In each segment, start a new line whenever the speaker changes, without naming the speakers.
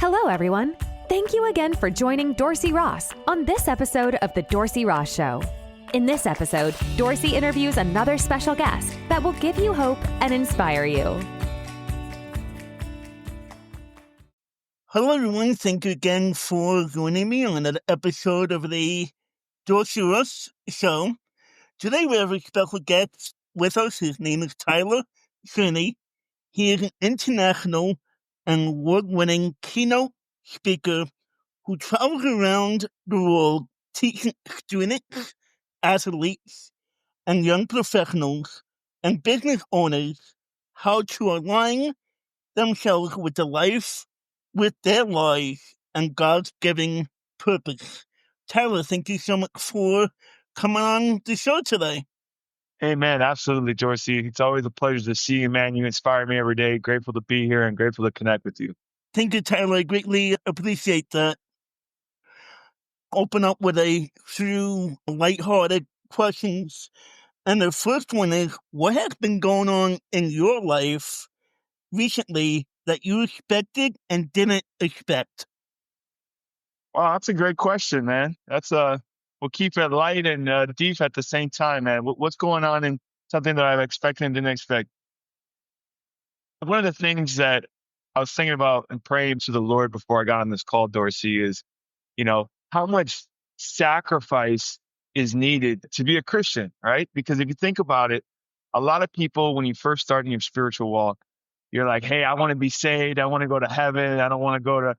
Hello, everyone. Thank you again for joining Dorsey Ross on this episode of The Dorsey Ross Show. In this episode, Dorsey interviews another special guest that will give you hope and inspire you.
Hello, everyone. Thank you again for joining me on another episode of The Dorsey Ross Show. Today, we have a special guest with us. His name is Tyler Cerny. He is an international and award-winning keynote speaker who travels around the world teaching students, athletes, and young professionals and business owners how to align themselves with their lives and God's giving purpose. Tyler, thank you so much for coming on the show today.
Hey, man, absolutely, Dorsey. It's always a pleasure to see you, man. You inspire me every day. Grateful to be here and grateful to connect with you.
Thank you, Tyler. I greatly appreciate that. Open up with a few lighthearted questions. And the first one is, what has been going on in your life recently that you expected and didn't expect?
Wow, that's a great question, man. We'll keep it light and deep at the same time, man. What's going on in something that I've expected and didn't expect? One of the things that I was thinking about and praying to the Lord before I got on this call, Dorsey, is, how much sacrifice is needed to be a Christian, right? Because if you think about it, a lot of people, when you first start in your spiritual walk, you're like, hey, I want to be saved. I want to go to heaven. I don't want to go to,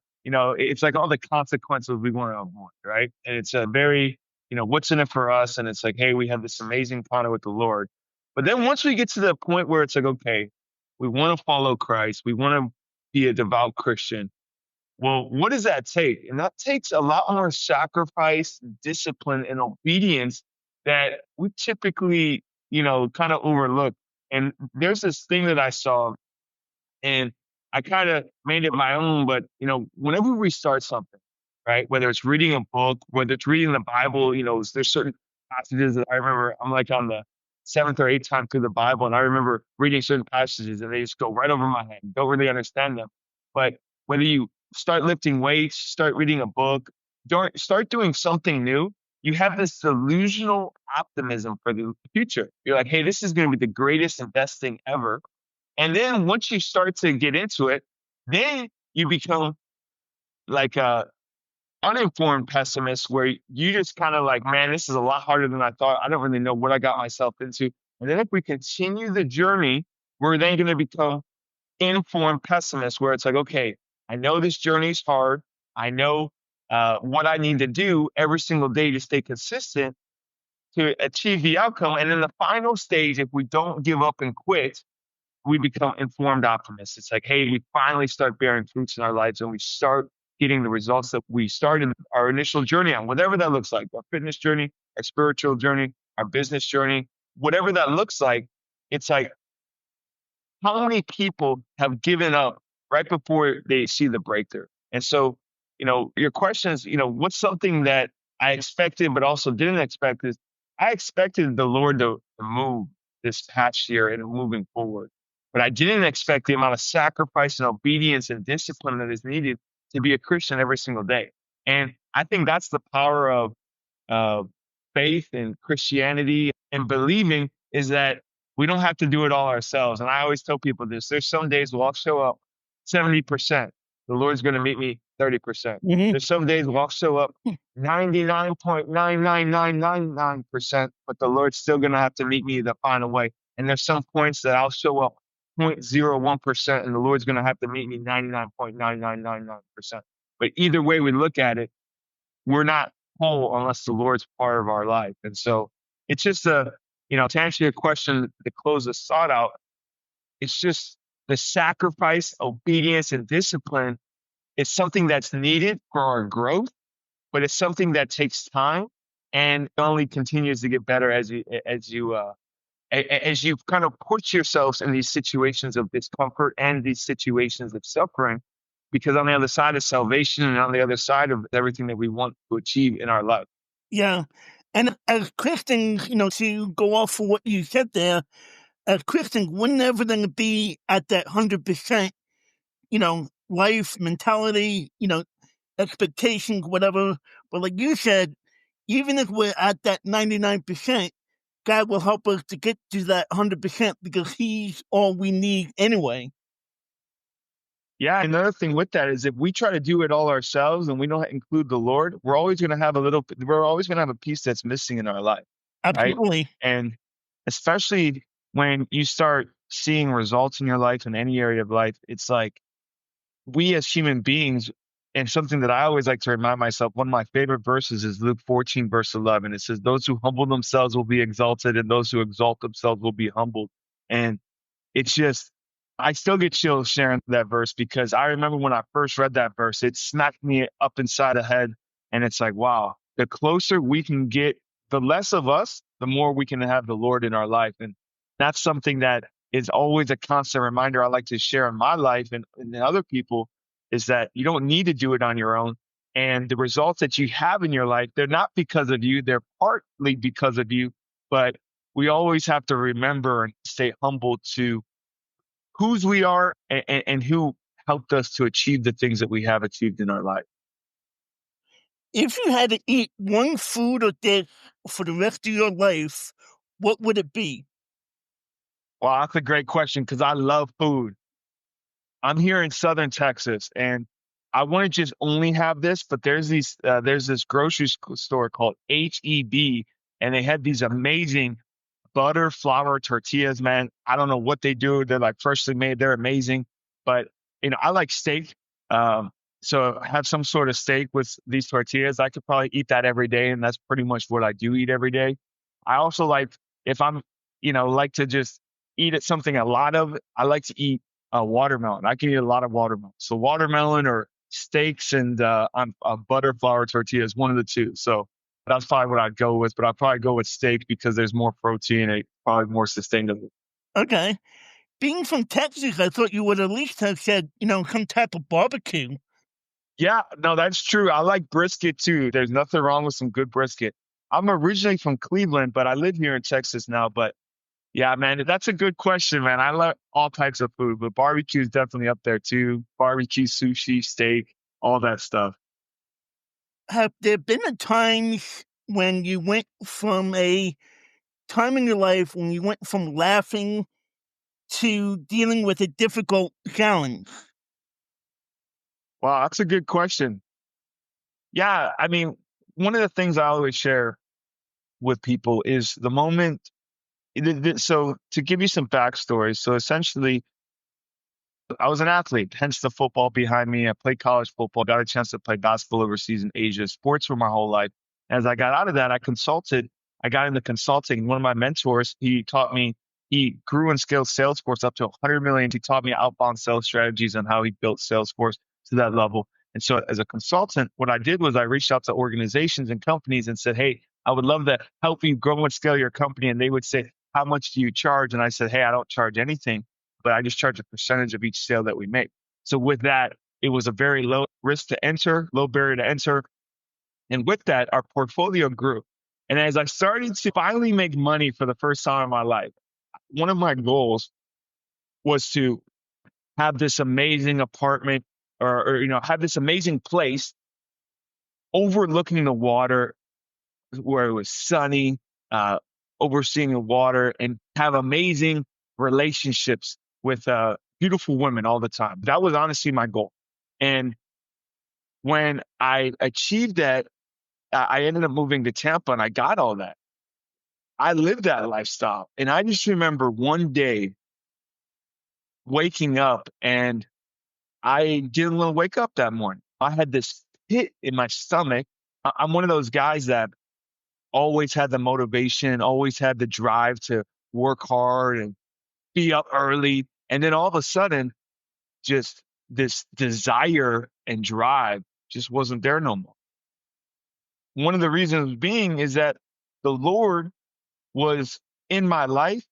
it's like all the consequences we want to avoid, right? And it's a very, what's in it for us? And it's like, hey, we have this amazing encounter with the Lord. But then once we get to the point where it's like, okay, we want to follow Christ. We want to be a devout Christian. Well, what does that take? And that takes a lot more sacrifice, discipline, and obedience that we typically, kind of overlook. And there's this thing that I saw, and I kind of made it my own. But, whenever we start something, right, whether it's reading a book, whether it's reading the Bible, there's certain passages that I remember I'm like on the 7th or 8th time through the Bible. And I remember reading certain passages and they just go right over my head. Don't really understand them. But whether you start lifting weights, start reading a book, start doing something new, you have this delusional optimism for the future. You're like, hey, this is going to be the greatest and best thing ever. And then once you start to get into it, then you become like a uninformed pessimist where you just kind of like, man, this is a lot harder than I thought. I don't really know what I got myself into. And then if we continue the journey, we're then going to become informed pessimists where it's like, okay, I know this journey is hard. I know what I need to do every single day to stay consistent to achieve the outcome. And in the final stage, if we don't give up and quit, we become informed optimists. It's like, hey, we finally start bearing fruits in our lives and we start getting the results that we started our initial journey on, whatever that looks like, our fitness journey, our spiritual journey, our business journey, whatever that looks like. It's like, how many people have given up right before they see the breakthrough? And so, your question is, what's something that I expected but also didn't expect is I expected the Lord to move this past year and moving forward. But I didn't expect the amount of sacrifice and obedience and discipline that is needed to be a Christian every single day. And I think that's the power of faith and Christianity and believing is that we don't have to do it all ourselves. And I always tell people this. There's some days where I'll show up 70%. The Lord's going to meet me 30%.
Mm-hmm.
There's some days where I'll show up 99.99999%, but the Lord's still going to have to meet me the final way. And there's some points that I'll show up 0.01%, and the Lord's going to have to meet me 99.9999%. But either way we look at it, we're not whole unless the Lord's part of our life. And so it's just to answer your question, to close this thought out, it's just the sacrifice, obedience, and discipline is something that's needed for our growth, but it's something that takes time and only continues to get better as you kind of put yourselves in these situations of discomfort and these situations of suffering, because on the other side of salvation and on the other side of everything that we want to achieve in our life.
Yeah. And as Christians, to go off for what you said there, as Christians, we're never going to be at that 100%, life mentality, expectations, whatever. But like you said, even if we're at that 99%, God will help us to get to that 100% because He's all we need anyway.
Yeah, another thing with that is if we try to do it all ourselves and we don't include the Lord, we're always going to have a piece that's missing in our life, right?
Absolutely.
And especially when you start seeing results in your life in any area of life, it's like we as human beings, and something that I always like to remind myself, one of my favorite verses is Luke 14, verse 11. It says, "Those who humble themselves will be exalted, and those who exalt themselves will be humbled." And it's just, I still get chills sharing that verse because I remember when I first read that verse, it smacked me up inside the head. And it's like, wow, the closer we can get, the less of us, the more we can have the Lord in our life. And that's something that is always a constant reminder I like to share in my life and other people, is that you don't need to do it on your own. And the results that you have in your life, they're not because of you, they're partly because of you. But we always have to remember and stay humble to whose we are and who helped us to achieve the things that we have achieved in our life.
If you had to eat one food or dish for the rest of your life, what would it be?
Well, that's a great question because I love food. I'm here in Southern Texas, and I want to just only have this, but there's this grocery store called HEB, and they had these amazing butter flour tortillas, man. I don't know what they do. They're like freshly made. They're amazing. But I like steak. Um, so have some sort of steak with these tortillas. I could probably eat that every day, and that's pretty much what I do eat every day. I also like, if I'm, like to just eat it something a lot of. I like to eat watermelon. I can eat a lot of watermelon. So watermelon or steaks and on butter flour tortillas, one of the two. So that's probably what I'd go with, but I'd probably go with steak because there's more protein and probably more sustainable.
Okay. Being from Texas, I thought you would at least have said, some type of barbecue.
Yeah, no, that's true. I like brisket too. There's nothing wrong with some good brisket. I'm originally from Cleveland, but I live here in Texas now. But yeah, man, that's a good question, man. I love all types of food, but barbecue is definitely up there too. Barbecue, sushi, steak, all that stuff.
Have there been a times when you went from a time in your life when you went from laughing to dealing with a difficult challenge?
Wow, that's a good question. Yeah, I mean, one of the things I always share with people is the moment. So to give you some backstory, so essentially, I was an athlete, hence the football behind me. I played college football, got a chance to play basketball overseas in Asia. Sports were my whole life. As I got out of that, I consulted. I got into consulting. One of my mentors, he taught me, he grew and scaled Salesforce up to 100 million. He taught me outbound sales strategies and how he built Salesforce to that level. And so as a consultant, what I did was I reached out to organizations and companies and said, hey, I would love to help you grow and scale your company. And they would say, how much do you charge? And I said, hey, I don't charge anything, but I just charge a percentage of each sale that we make. So with that, it was a very low risk to enter, low barrier to enter. And with that, our portfolio grew. And as I started to finally make money for the first time in my life, one of my goals was to have this amazing apartment or have this amazing place overlooking the water where it was sunny, uh, overseeing the water, and have amazing relationships with beautiful women all the time. That was honestly my goal. And when I achieved that, I ended up moving to Tampa and I got all that. I lived that lifestyle. And I just remember one day waking up and I didn't want to wake up that morning. I had this pit in my stomach. I'm one of those guys that always had the motivation, always had the drive to work hard and be up early. And then all of a sudden, just this desire and drive just wasn't there no more. One of the reasons being is that the Lord was in my life,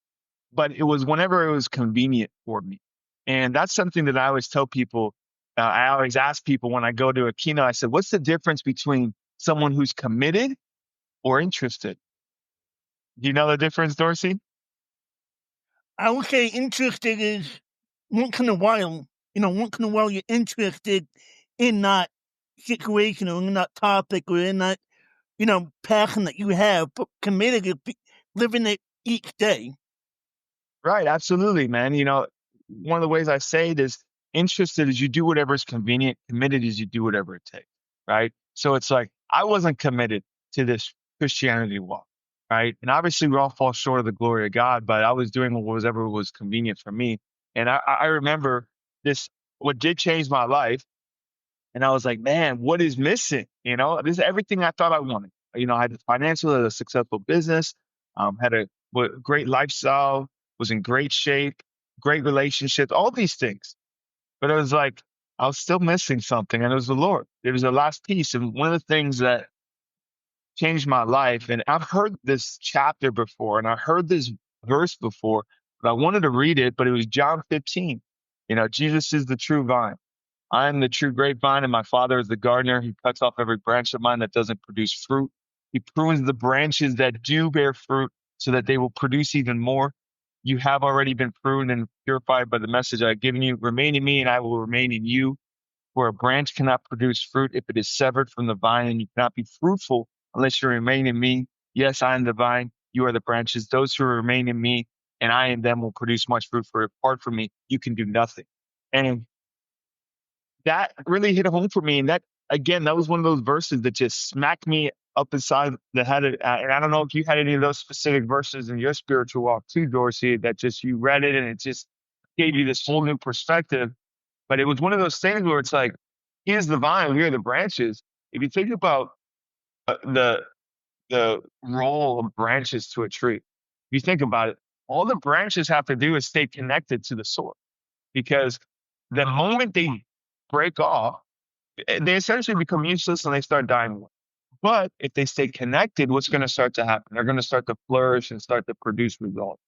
but it was whenever it was convenient for me. And that's something that I always tell people. I always ask people when I go to a keynote, I said, what's the difference between someone who's committed or interested? Do you know the difference, Dorsey?
I would say interested is once in a while. once in a while you're interested in that situation or in that topic or in that, passion that you have, but committed to living it each day.
Right. Absolutely, man. One of the ways I say it is interested is you do whatever is convenient, committed is you do whatever it takes. Right. So it's like I wasn't committed to this Christianity walk. Right. And obviously we all fall short of the glory of God, but I was doing whatever was convenient for me. And I remember what did change my life. And I was like, man, what is missing? This is everything I thought I wanted. I had a successful business, had a great lifestyle, was in great shape, great relationships, all these things. But it was like, I was still missing something, and it was the Lord. It was the last piece. And one of the things that changed my life, and I've heard this chapter before, and I heard this verse before, but I wanted to read it, but it was John 15. Jesus is the true vine. I am the true grapevine, and my Father is the gardener. He cuts off every branch of mine that doesn't produce fruit. He prunes the branches that do bear fruit so that they will produce even more. You have already been pruned and purified by the message I have given you. Remain in me, and I will remain in you. For a branch cannot produce fruit if it is severed from the vine, and you cannot be fruitful unless you remain in me. Yes, I am the vine. You are the branches. Those who remain in me and I in them will produce much fruit. For apart from me, you can do nothing. And that really hit home for me. And that, again, that was one of those verses that just smacked me up inside the head. And I don't know if you had any of those specific verses in your spiritual walk too, Dorsey, that just you read it and it just gave you this whole new perspective. But it was one of those things where it's like, here's the vine, we are the branches. If you think about the role of branches to a tree, if you think about it, all the branches have to do is stay connected to the soil. Because the moment they break off, they essentially become useless and they start dying away. But if they stay connected, what's going to start to happen? They're going to start to flourish and start to produce results.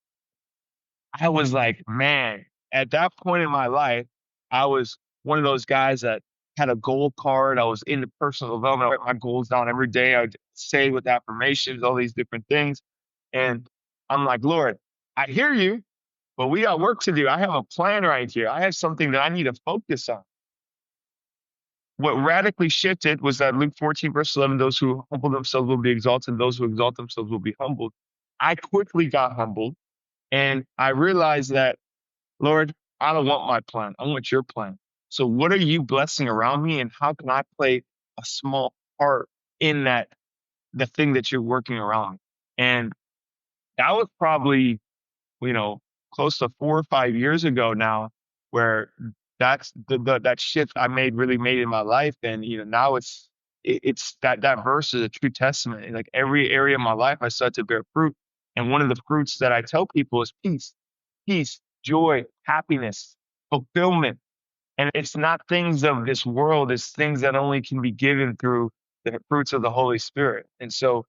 I was like, man, at that point in my life, I was one of those guys that had a goal card. I was into personal development. I write my goals down every day. I would say with affirmations, all these different things. And I'm like, Lord, I hear you, but we got work to do. I have a plan right here. I have something that I need to focus on. What radically shifted was that Luke 14, verse 11, those who humble themselves will be exalted, and those who exalt themselves will be humbled. I quickly got humbled, and I realized that, Lord, I don't want my plan. I want your plan. So what are you blessing around me, and how can I play a small part in the thing that you're working around? And that was probably, close to 4 or 5 years ago now, where that's that shift I really made in my life. And, now it's that verse is a true testament. In like every area of my life, I start to bear fruit. And one of the fruits that I tell people is peace, joy, happiness, fulfillment. And it's not things of this world. It's things that only can be given through the fruits of the Holy Spirit. And so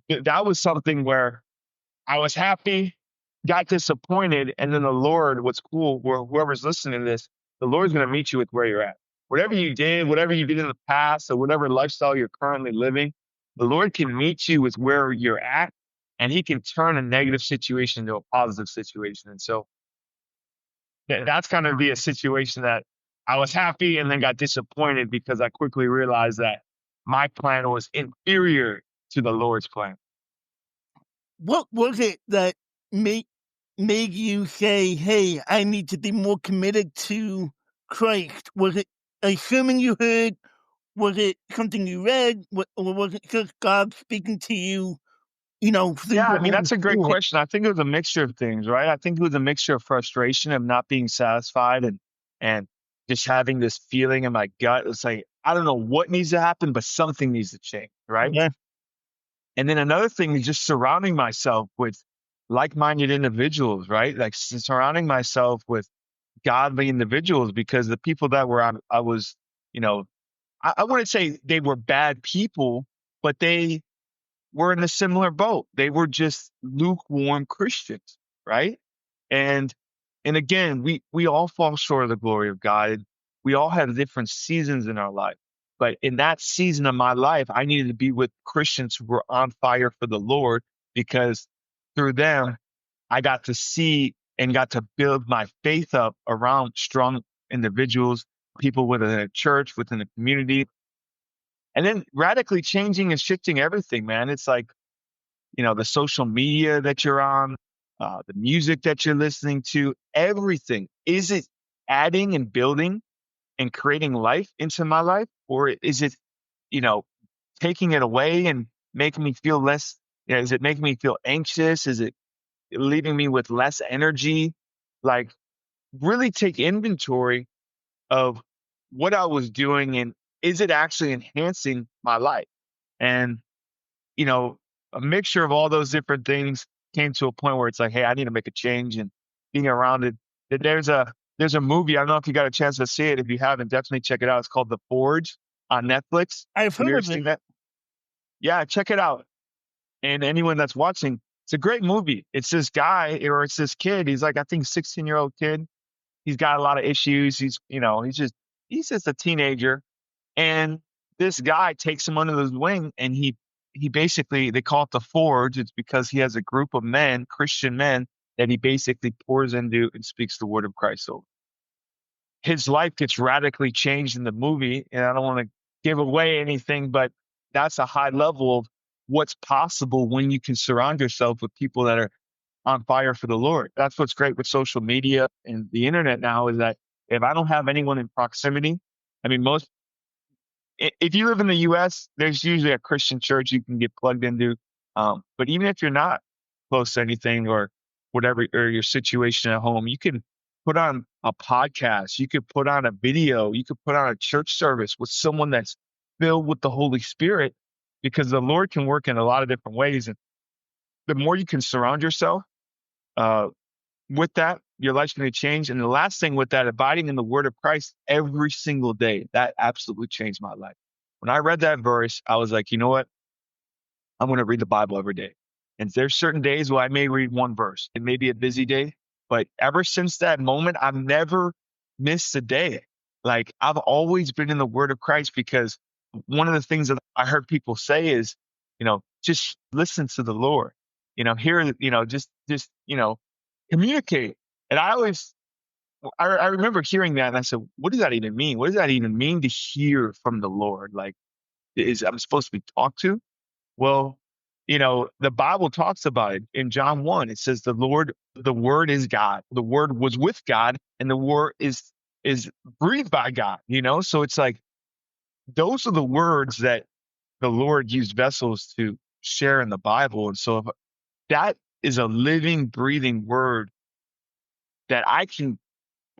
that was something where I was happy, got disappointed, and then the Lord, what's cool, whoever's listening to this, the Lord's going to meet you with where you're at. Whatever you did in the past, or whatever lifestyle you're currently living, the Lord can meet you with where you're at, and he can turn a negative situation into a positive situation. And so that's going to be a situation that I was happy and then got disappointed because I quickly realized that my plan was inferior to the Lord's plan.
What was it that made you say, hey, I need to be more committed to Christ? Was it a sermon you heard? Was it something you read? Or was it just God speaking to you, through
Yeah,
the
I mean,
Holy
that's a great
Spirit?
question. I think it was a mixture of things, right? I think it was a mixture of frustration of not being satisfied and just having this feeling in my gut. It's like, I don't know what needs to happen, but something needs to change, right?
Yeah.
And then another thing is just surrounding myself with like-minded individuals, right? Like surrounding myself with godly individuals, because the people that I was, I wouldn't say they were bad people, but they were in a similar boat. They were just lukewarm Christians, right? And again, we all fall short of the glory of God. We all have different seasons in our life. But in that season of my life, I needed to be with Christians who were on fire for the Lord, because through them, I got to see and got to build my faith up around strong individuals, people within a church, within a community, and then radically changing and shifting everything, man. It's like, the social media that you're on, the music that you're listening to, everything. Is it adding and building and creating life into my life? Or is it, you know, taking it away and making me feel less? Is it making me feel anxious? Is it leaving me with less energy? Like, really take inventory of what I was doing and is it actually enhancing my life? And, you know, a mixture of all those different things came to a point where it's like, hey, I need to make a change. And being around it, there's a movie. I don't know if you got a chance to see it. If you haven't, definitely check it out. It's called The Forge on Netflix.
I've
Have you
heard
ever
of it.
seen that? Yeah, check it out. And anyone that's watching, it's a great movie. It's this guy or it's this kid. He's like, I think 16-year-old kid. He's got a lot of issues. He's just a teenager. And this guy takes him under his wing and he basically, they call it the forge. It's because he has a group of men, Christian men, that he basically pours into and speaks the word of Christ over. His life gets radically changed in the movie, and I don't want to give away anything, but that's a high level of what's possible when you can surround yourself with people that are on fire for the Lord. That's what's great with social media and the internet now is that if I don't have anyone in proximity, I mean, if you live in the U.S., there's usually a Christian church you can get plugged into. But even if you're not close to anything or whatever, or your situation at home, you can put on a podcast, you could put on a video, you could put on a church service with someone that's filled with the Holy Spirit, because the Lord can work in a lot of different ways. And the more you can surround yourself uh, with that, your life's going to change. And the last thing with that, abiding in the word of Christ every single day, that absolutely changed my life. When I read that verse, I was like, you know what? I'm going to read the Bible every day. And there's certain days where I may read one verse. It may be a busy day, but ever since that moment, I've never missed a day. Like, I've always been in the word of Christ, because one of the things that I heard people say is, just listen to the Lord, hear, just communicate. And I remember hearing that and I said, what does that even mean? What does that even mean to hear from the Lord? Like, I'm supposed to be talked to? Well, the Bible talks about it in John 1. It says the word is God. The word was with God and the word is breathed by God, So it's like, those are the words that the Lord used vessels to share in the Bible. And so if that is a living, breathing word that I can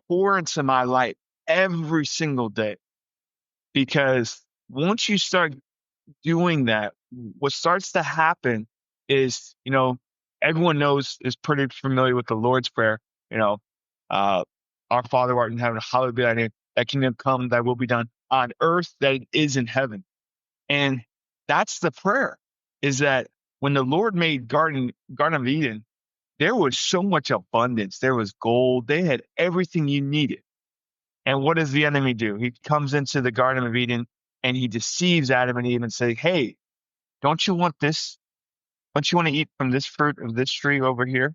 pour into my life every single day. Because once you start doing that, what starts to happen is, everyone is pretty familiar with the Lord's Prayer, you know, uh, our Father who art in heaven, hallowed be thy name, thy kingdom come, thy will be done on earth that it is in heaven. And that's the prayer, is that when the Lord made Garden of Eden, there was so much abundance. There was gold. They had everything you needed. And what does the enemy do? He comes into the Garden of Eden and he deceives Adam and Eve and say, hey, don't you want this? Don't you want to eat from this fruit of this tree over here?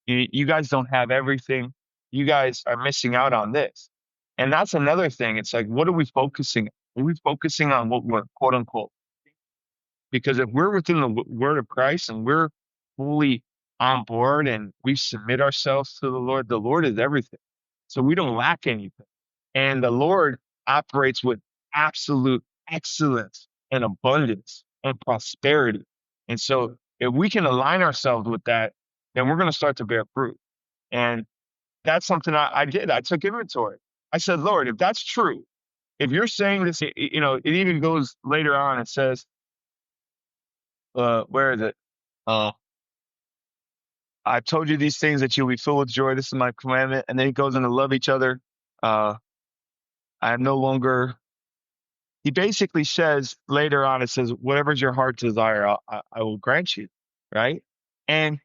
You guys don't have everything. You guys are missing out on this. And that's another thing. It's like, what are we focusing on? Are we focusing on what we're quote unquote? Because if we're within the word of Christ and we're fully on board and we submit ourselves to the Lord is everything. So we don't lack anything. And the Lord operates with absolute excellence and abundance and prosperity. And so if we can align ourselves with that, then we're going to start to bear fruit. And that's something I did. I took inventory. I said, Lord, if that's true, if you're saying this, it even goes later on. It says, where is it? I've told you these things that you'll be filled with joy. This is my commandment. And then he goes into love each other. I am no longer, he basically says later on, it says, whatever's your heart's desire, I will grant you. Right. And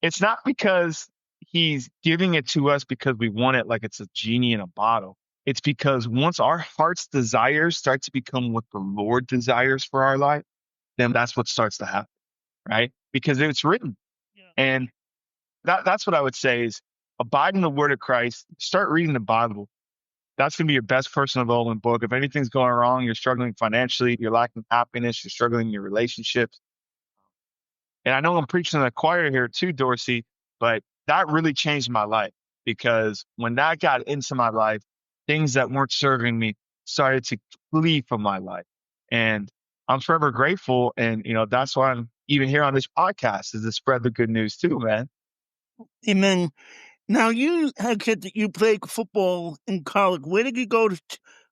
it's not because he's giving it to us because we want it like it's a genie in a bottle. It's because once our heart's desires start to become what the Lord desires for our life, then that's what starts to happen. Right. Because it's written.
Yeah.
And that's what I would say is abide in the word of Christ, start reading the Bible, That's going to be your best personal development book. If anything's going wrong, you're struggling financially, you're lacking happiness, you're struggling in your relationships. And I know I'm preaching to the choir here too, Dorsey, but that really changed my life because when that got into my life, things that weren't serving me started to flee from my life. And I'm forever grateful. And, that's why I'm even here on this podcast is to spread the good news too, man.
Amen. Now, you had said that you played football in college. Where did you go to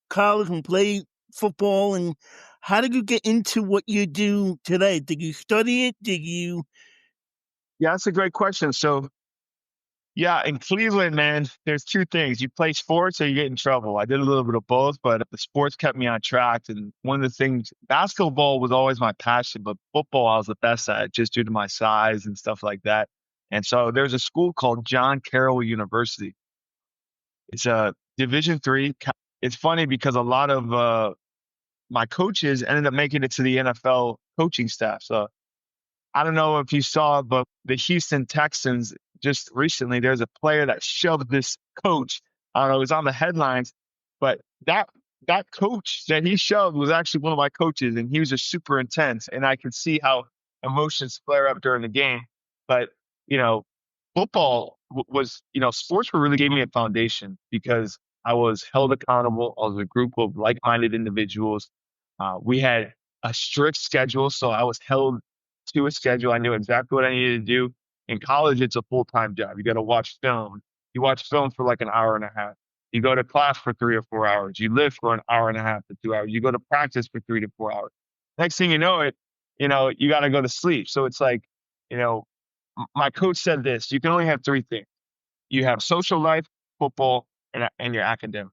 college and play football, and how did you get into what you do today? Did you study it? Did you?
Yeah, that's a great question. So, yeah, in Cleveland, man, there's two things. You play sports or you get in trouble. I did a little bit of both, but the sports kept me on track. And one of the things, basketball was always my passion, but football I was the best at just due to my size and stuff like that. And so there's a school called John Carroll University. It's a Division III. It's funny because a lot of my coaches ended up making it to the NFL coaching staff. So I don't know if you saw, but the Houston Texans just recently, there's a player that shoved this coach. I don't know, it was on the headlines, but that coach that he shoved was actually one of my coaches, and he was just super intense. And I could see how emotions flare up during the game. But you know, football was, sports were really gave me a foundation because I was held accountable. I was a group of like-minded individuals. We had a strict schedule, so I was held to a schedule. I knew exactly what I needed to do. In college, it's a full-time job. You got to watch film. You watch film for like an hour and a half. You go to class for 3 or 4 hours. You live for an hour and a half to 2 hours. You go to practice for 3 to 4 hours. Next thing you know it, you got to go to sleep. So it's like, you know, my coach said this: you can only have three things. You have social life, football, and your academic.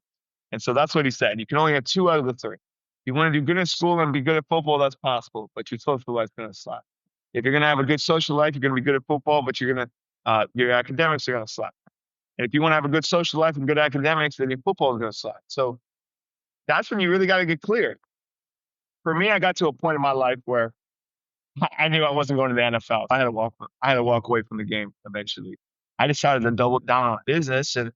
And so that's what he said. You can only have two out of the three. You want to do good in school and be good at football, that's possible, but your social life's going to slide. If you're going to have a good social life, you're going to be good at football, but your academics are going to slide. And if you want to have a good social life and good academics, then your football is going to slide. So that's when you really got to get clear. For me, I got to a point in my life where I knew I wasn't going to the NFL. I had to walk away from the game eventually. I decided to double down on business, and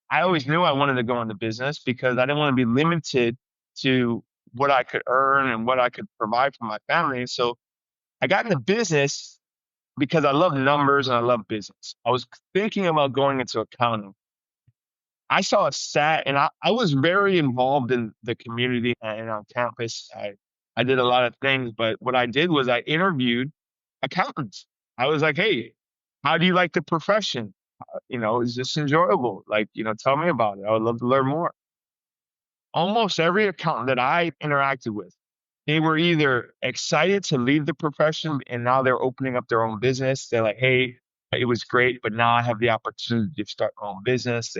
I always knew I wanted to go into business because I didn't want to be limited to what I could earn and what I could provide for my family. So I got into business because I love numbers and I love business. I was thinking about going into accounting. I saw a stat, and I was very involved in the community and on campus. I did a lot of things, but what I did was I interviewed accountants. I was like, hey, how do you like the profession? Is this enjoyable? Like, tell me about it. I would love to learn more. Almost every accountant that I interacted with, they were either excited to leave the profession and now they're opening up their own business. They're like, hey, it was great, but now I have the opportunity to start my own business.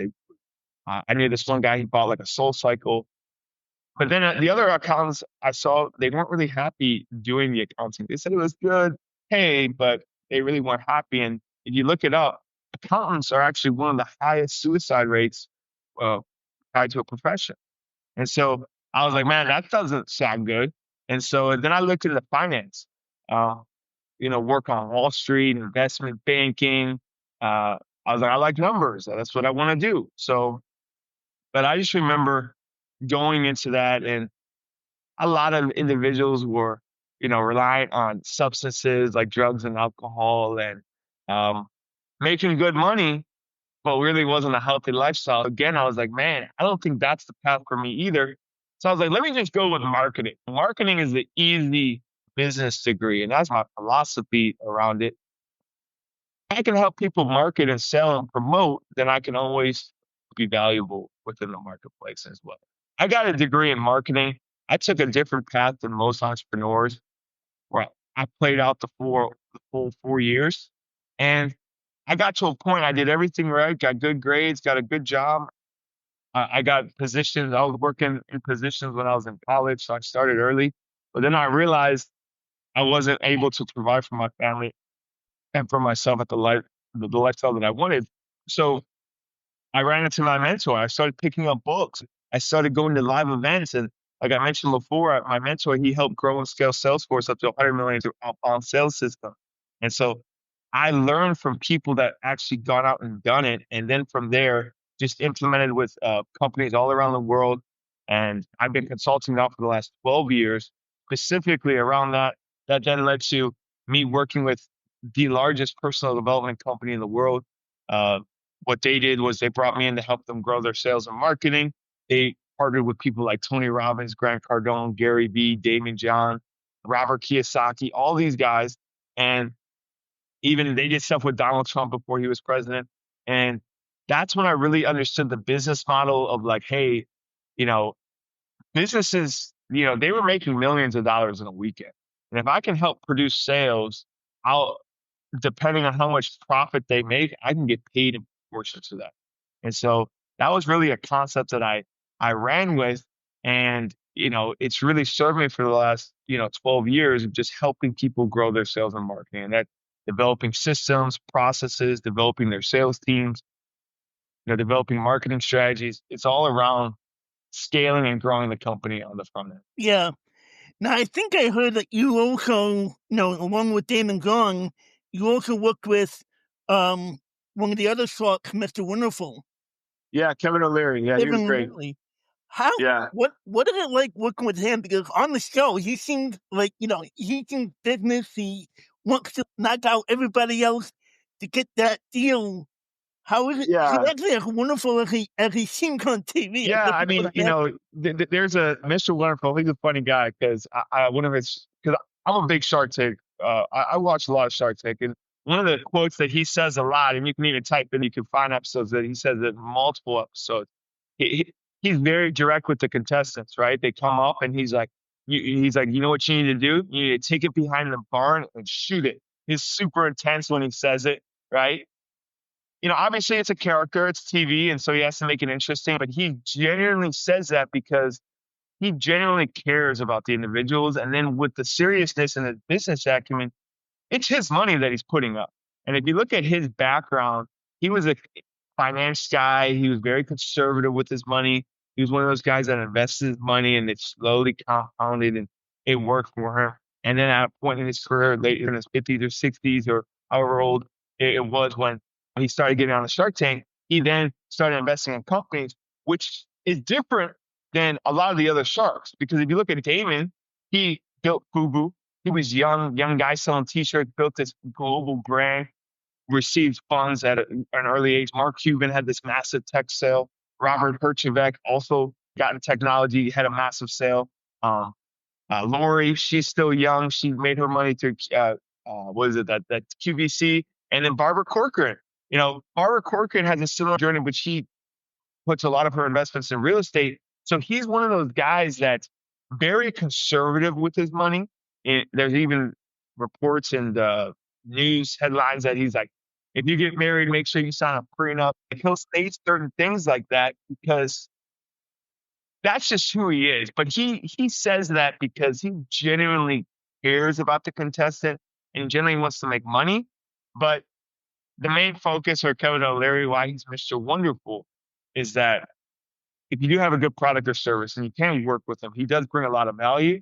I knew this one guy, he bought like a Soul Cycle. But then the other accountants I saw, they weren't really happy doing the accounting. They said it was good pay, but they really weren't happy. And if you look it up, accountants are actually one of the highest suicide rates uh, tied to a profession. And so I was like, man, that doesn't sound good. And so then I looked into finance, uh, work on Wall Street, investment banking. I was like, I like numbers. That's what I want to do. So, but I just remember going into that, and a lot of individuals were, relying on substances like drugs and alcohol and um, making good money, but really wasn't a healthy lifestyle. Again, I was like, man, I don't think that's the path for me either. So I was like, let me just go with marketing. Marketing is the easy business degree, and that's my philosophy around it. I can help people market and sell and promote, then I can always be valuable within the marketplace as well. I got a degree in marketing. I took a different path than most entrepreneurs, where I played out the full 4 years. And I got to a point, I did everything right, got good grades, got a good job. I got positions. I was working in positions when I was in college, so I started early. But then I realized I wasn't able to provide for my family and for myself at the lifestyle that I wanted. So I ran into my mentor. I started picking up books. I started going to live events. And like I mentioned before, my mentor, he helped grow and scale Salesforce up to 100 million through outbound sales system. And so I learned from people that actually gone out and done it. And then from there, just implemented with companies all around the world. And I've been consulting now for the last 12 years, specifically around that. That then led to me working with the largest personal development company in the world. Uh, what they did was they brought me in to help them grow their sales and marketing. They partnered with people like Tony Robbins, Grant Cardone, Gary Vee, Damon John, Robert Kiyosaki, all these guys. And even they did stuff with Donald Trump before he was president. And that's when I really understood the business model of like, hey, you know, businesses, they were making millions of dollars in a weekend. And if I can help produce sales, I'll, depending on how much profit they make, I can get paid in proportion to that. And so that was really a concept that I ran with. And, it's really served me for the last, 12 years of just helping people grow their sales and marketing. And that developing systems, processes, developing their sales teams, developing marketing strategies. It's all around scaling and growing the company on the front end.
Yeah. Now, I think I heard that you also, along with Damon Gong, you also worked with one of the other sharks, Mr. Wonderful.
Yeah, Kevin O'Leary. Yeah, he was
Kevin
great.
O'Leary. How?
Yeah.
What is it like working with him? Because on the show, he seemed like he's in business. He wants to knock out everybody else to get that deal. How is it?
Yeah.
He's actually as wonderful as he seems on TV.
Yeah, I mean, there's a Mr. Wonderful. He's a funny guy because because I'm a big Shark Tank. I watch a lot of Shark Tank, and one of the quotes that he says a lot, and you can even type in, you can find episodes that he says it multiple episodes. He's very direct with the contestants, right? They come up and he's like, you know what you need to do? You need to take it behind the barn and shoot it. He's super intense when he says it, right? Obviously it's a character, it's TV, and so he has to make it interesting, but he genuinely says that because he genuinely cares about the individuals. And then with the seriousness and the business acumen, it's his money that he's putting up. And if you look at his background, he was a finance guy. He was very conservative with his money. He was one of those guys that invested his money and it slowly compounded and it worked for him. And then at a point in his career, later in his 50s or 60s or however old it was when he started getting on the Shark Tank, he then started investing in companies, which is different than a lot of the other sharks. Because if you look at Damon, he built FUBU. He was young guy selling t-shirts, built this global brand, received funds at an early age. Mark Cuban had this massive tech sale. Robert Herjavec also got in technology, had a massive sale. Lori, she's still young. She made her money through, that QVC. And then Barbara Corcoran. Barbara Corcoran has a similar journey, but she puts a lot of her investments in real estate. So he's one of those guys that's very conservative with his money. And there's even reports and news headlines that he's like, if you get married, make sure you sign a prenup. He'll say certain things like that because that's just who he is. But he says that because he genuinely cares about the contestant and genuinely wants to make money. But the main focus for Kevin O'Leary, why he's Mr. Wonderful, is that if you do have a good product or service and you can work with him, he does bring a lot of value,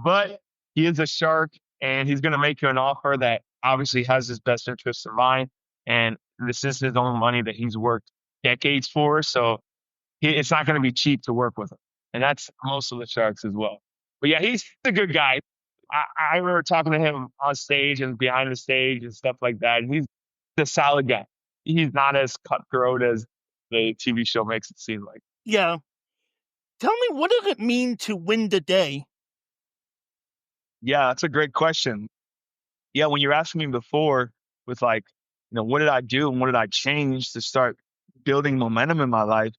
but he is a shark and he's going to make you an offer that obviously has his best interests in mind. And this is his own money that he's worked decades for. So it's not going to be cheap to work with him. And that's most of the sharks as well. But yeah, he's a good guy. I remember talking to him on stage and behind the stage and stuff like that. And he's a solid guy. He's not as cutthroat as the TV show makes it seem like.
Yeah. Tell me, what does it mean to win the day?
Yeah, that's a great question. Yeah, when you're asking me before with like, what did I do and what did I change to start building momentum in my life?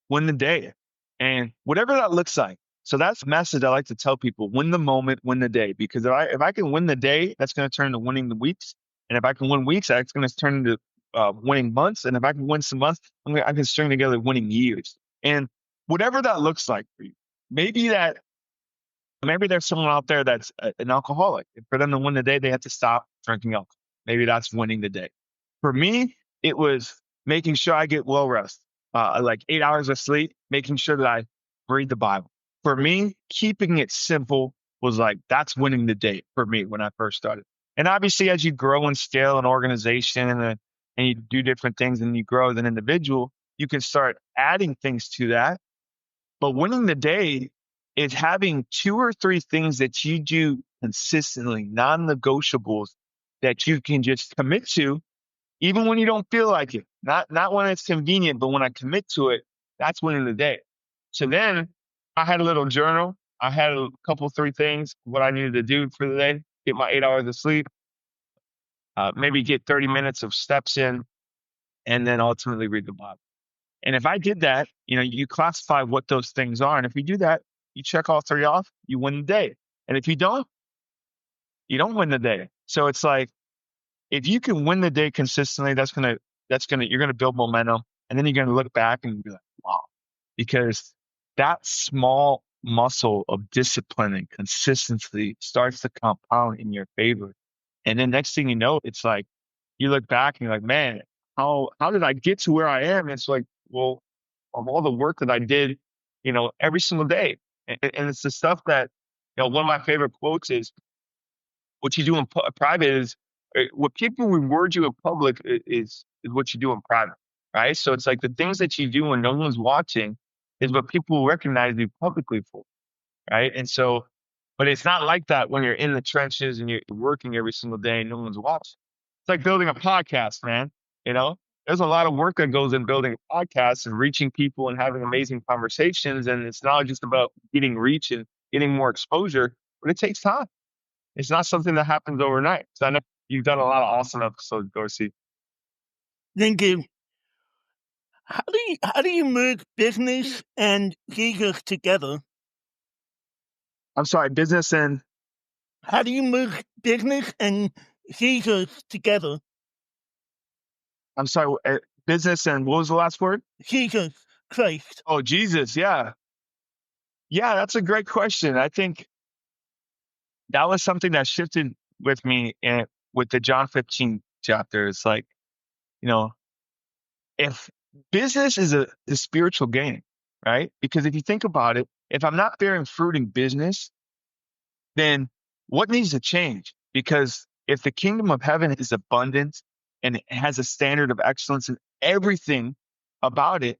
Win the day. And whatever that looks like. So that's the message I like to tell people: win the moment, win the day. Because if I can win the day, that's going to turn into winning the weeks. And if I can win weeks, that's going to turn into winning months. And if I can win some months, I can string together winning years. And whatever that looks like for you, maybe there's someone out there that's an alcoholic. And for them to win the day, they have to stop drinking alcohol. Maybe that's winning the day. For me, it was making sure I get well rest, like 8 hours of sleep, making sure that I read the Bible. For me, keeping it simple was like, that's winning the day for me when I first started. And obviously, as you grow and scale an organization and you do different things and you grow as an individual, you can start adding things to that. But winning the day is having 2 or 3 things that you do consistently, non-negotiables, that you can just commit to, even when you don't feel like it. Not when it's convenient, but when I commit to it, that's winning the day. So then I had a little journal. I had a couple, 3 things, what I needed to do for the day, get my 8 hours of sleep, maybe get 30 minutes of steps in, and then ultimately read the Bible. And if I did that, you classify what those things are. And if you do that, you check all 3 off, you win the day. And if you don't win the day. So it's like, if you can win the day consistently, you're gonna build momentum, and then you're gonna look back and be like, wow, because that small muscle of discipline and consistency starts to compound in your favor. And then next thing you know, it's like you look back and you're like, man, how did I get to where I am? And it's like, well, of all the work that I did, every single day. And it's the stuff that, one of my favorite quotes is, what you do in private is what people reward you in public is what you do in private, right? So it's like the things that you do when no one's watching is what people recognize you publicly for, right? And so, but it's not like that when you're in the trenches and you're working every single day and no one's watching. It's like building a podcast, man. There's a lot of work that goes in building a podcast and reaching people and having amazing conversations. And it's not just about getting reach and getting more exposure, but it takes time. It's not something that happens overnight. So I know you've done a lot of awesome episodes, Dorsey.
Thank you. How do you merge business and Jesus together?
I'm sorry, business and
How do you merge business and Jesus together?
I'm sorry, business and what was the last word?
Jesus Christ.
Oh, Jesus. Yeah. Yeah, that's a great question. I think that was something that shifted with me with the John 15 chapter. It's like, if business is a spiritual game, right? Because if you think about it, if I'm not bearing fruit in business, then what needs to change? Because if the kingdom of heaven is abundant and it has a standard of excellence in everything about it,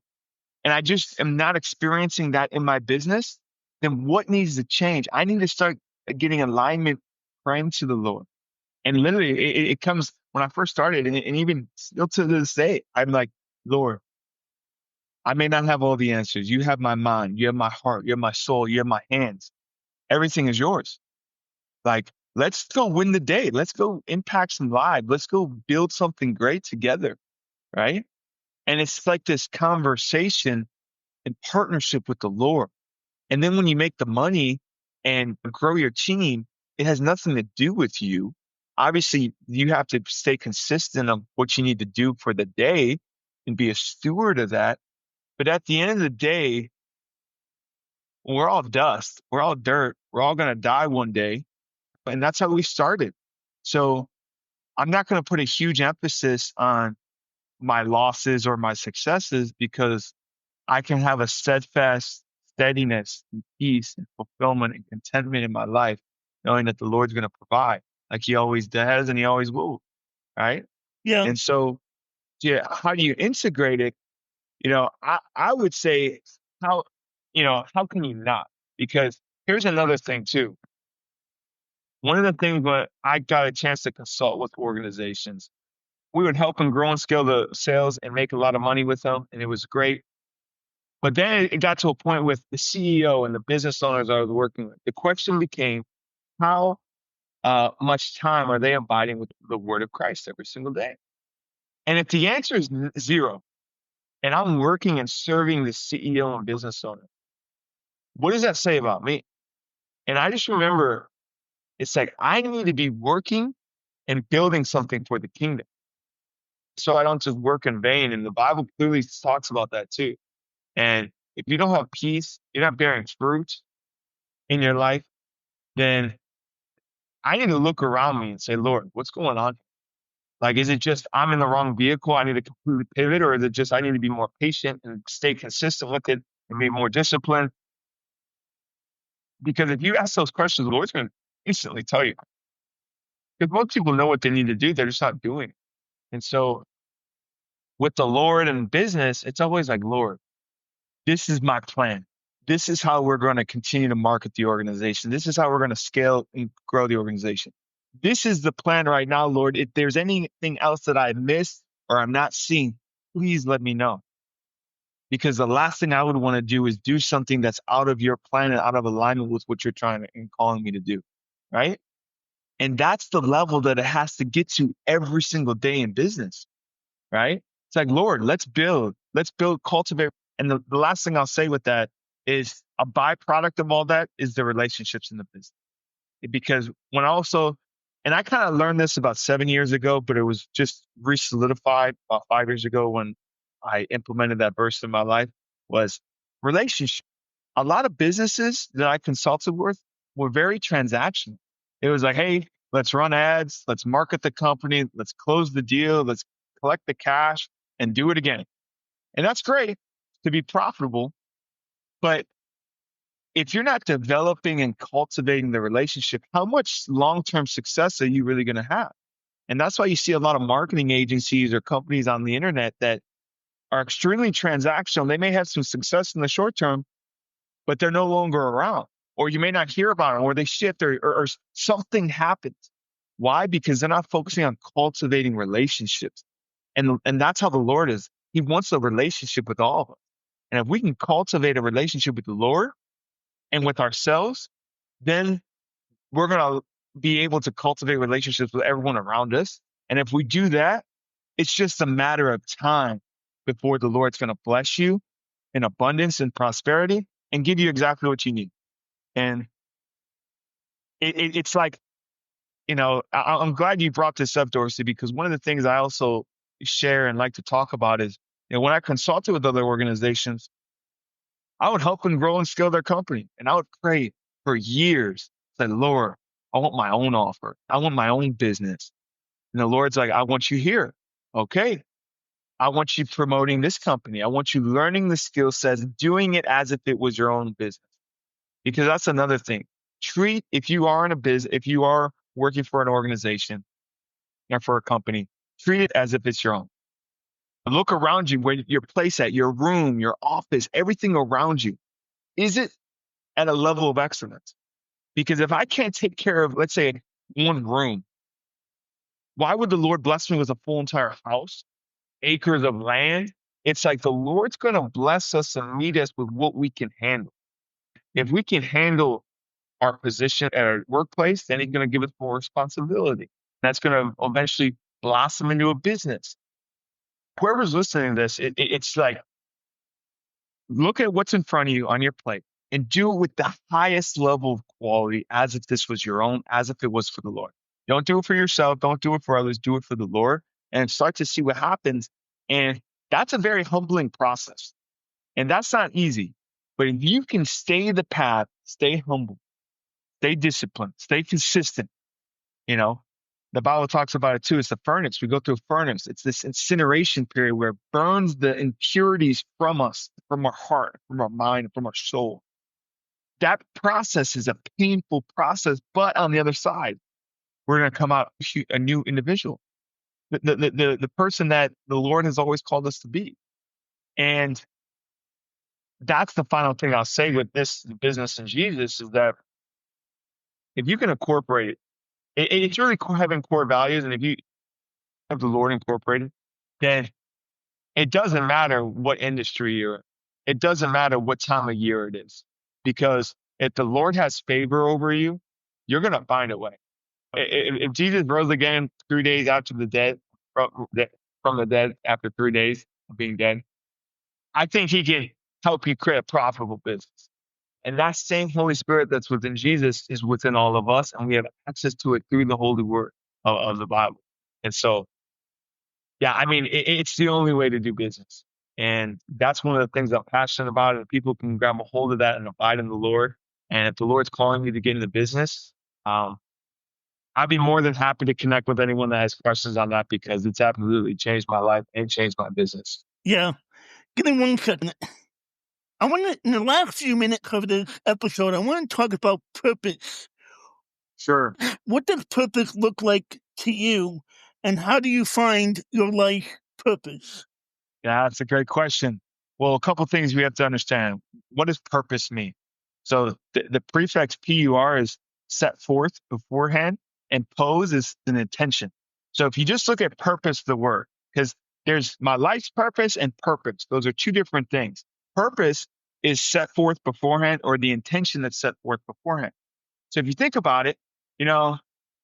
and I just am not experiencing that in my business, then what needs to change? I need to start getting alignment, praying to the Lord. And literally, it comes when I first started, and even still to this day, I'm like, Lord, I may not have all the answers. You have my mind, you have my heart, you have my soul, you have my hands. Everything is yours. Like, let's go win the day. Let's go impact some lives. Let's go build something great together. Right. And it's like this conversation and partnership with the Lord. And then when you make the money and grow your team, it has nothing to do with you. Obviously, you have to stay consistent of what you need to do for the day and be a steward of that. But at the end of the day, we're all dust. We're all dirt. We're all going to die one day. And that's how we started. So I'm not going to put a huge emphasis on my losses or my successes, because I can have a steadfast steadiness and peace and fulfillment and contentment in my life, knowing that the Lord's going to provide like he always does and he always will. Right.
Yeah.
And so, yeah, how do you integrate it? I would say how can you not? Because here's another thing too. One of the things when I got a chance to consult with organizations, we would help them grow and scale the sales and make a lot of money with them. And it was great. But then it got to a point with the CEO and the business owners I was working with. The question became, how much time are they abiding with the word of Christ every single day? And if the answer is 0, and I'm working and serving the CEO and business owner, what does that say about me? And I just remember, it's like, I need to be working and building something for the kingdom, so I don't just work in vain. And the Bible clearly talks about that too. And if you don't have peace, you're not bearing fruit in your life, then I need to look around me and say, Lord, what's going on? Like, is it just I'm in the wrong vehicle? I need to completely pivot, or is it just I need to be more patient and stay consistent with it and be more disciplined? Because if you ask those questions, the Lord's going to instantly tell you. Because most people know what they need to do, they're just not doing it. And so with the Lord and business, it's always like, Lord, this is my plan. This is how we're going to continue to market the organization. This is how we're going to scale and grow the organization. This is the plan right now, Lord. If there's anything else that I missed or I'm not seeing, please let me know. Because the last thing I would want to do is do something that's out of your plan and out of alignment with what you're trying to and calling me to do. Right. And that's the level that it has to get to every single day in business. Right. It's like, Lord, let's build, cultivate. And the last thing I'll say with that is a byproduct of all that is the relationships in the business. Because when and I kind of learned this about 7 years ago, but it was just re-solidified about 5 years ago when I implemented that verse in my life, was relationship. A lot of businesses that I consulted with were very transactional. It was like, hey, let's run ads, let's market the company, let's close the deal, let's collect the cash and do it again. And that's great to be profitable. But if you're not developing and cultivating the relationship, how much long-term success are you really going to have? And that's why you see a lot of marketing agencies or companies on the internet that are extremely transactional. They may have some success in the short term, but they're no longer around, or you may not hear about them, or they shift, or something happens. Why? Because they're not focusing on cultivating relationships. And that's how the Lord is. He wants a relationship with all of us. And if we can cultivate a relationship with the Lord and with ourselves, then we're going to be able to cultivate relationships with everyone around us. And if we do that, it's just a matter of time before the Lord's going to bless you in abundance and prosperity and give you exactly what you need. And it's like, I'm glad you brought this up, Dorsey, because one of the things I also share and like to talk about is, when I consulted with other organizations, I would help them grow and scale their company. And I would pray for years, say, Lord, I want my own offer. I want my own business. And the Lord's like, I want you here. Okay. I want you promoting this company. I want you learning the skill sets, doing it as if it was your own business. Because that's another thing. If you are in a business, if you are working for an organization or for a company, treat it as if it's your own. Look around you, where your place at, your room, your office, everything around you. Is it at a level of excellence? Because if I can't take care of, let's say, one room, why would the Lord bless me with a full entire house, acres of land? It's like the Lord's going to bless us and meet us with what we can handle. If we can handle our position at our workplace, then He's going to give us more responsibility. That's going to eventually blossom into a business. Whoever's listening to this, it's like, look at what's in front of you on your plate and do it with the highest level of quality, as if this was your own, as if it was for the Lord. Don't do it for yourself. Don't do it for others. Do it for the Lord, and start to see what happens. And that's a very humbling process. And that's not easy. But if you can stay the path, stay humble, stay disciplined, stay consistent, the Bible talks about it too. It's the furnace. We go through a furnace. It's this incineration period where it burns the impurities from us, from our heart, from our mind, from our soul. That process is a painful process, but on the other side, we're going to come out a new individual, the person that the Lord has always called us to be. And that's the final thing I'll say with this business in Jesus, is that if you can incorporate it, it's really having core values. And if you have the Lord incorporated, then it doesn't matter what industry you're in. It doesn't matter what time of year it is. Because if the Lord has favor over you, you're going to find a way. If Jesus rose again 3 days after the dead, from the dead after 3 days of being dead, I think He can help you create a profitable business. And that same Holy Spirit that's within Jesus is within all of us, and we have access to it through the Holy Word of the Bible. And so, yeah, I mean, it's the only way to do business. And that's one of the things I'm passionate about, and people can grab a hold of that and abide in the Lord. And if the Lord's calling me to get into business, I'd be more than happy to connect with anyone that has questions on that, because it's absolutely changed my life and changed my business.
Yeah. Give me 1 second. I want to, in the last few minutes of this episode, I want to talk about purpose.
Sure.
What does purpose look like to you, and how do you find your life purpose?
Yeah, that's a great question. Well, a couple things we have to understand. What does purpose mean? So the prefix PUR is set forth beforehand, and pose is an intention. So if you just look at purpose, the word, because there's my life's purpose and purpose. Those are two different things. Purpose is set forth beforehand, or the intention that's set forth beforehand. So if you think about it, you know,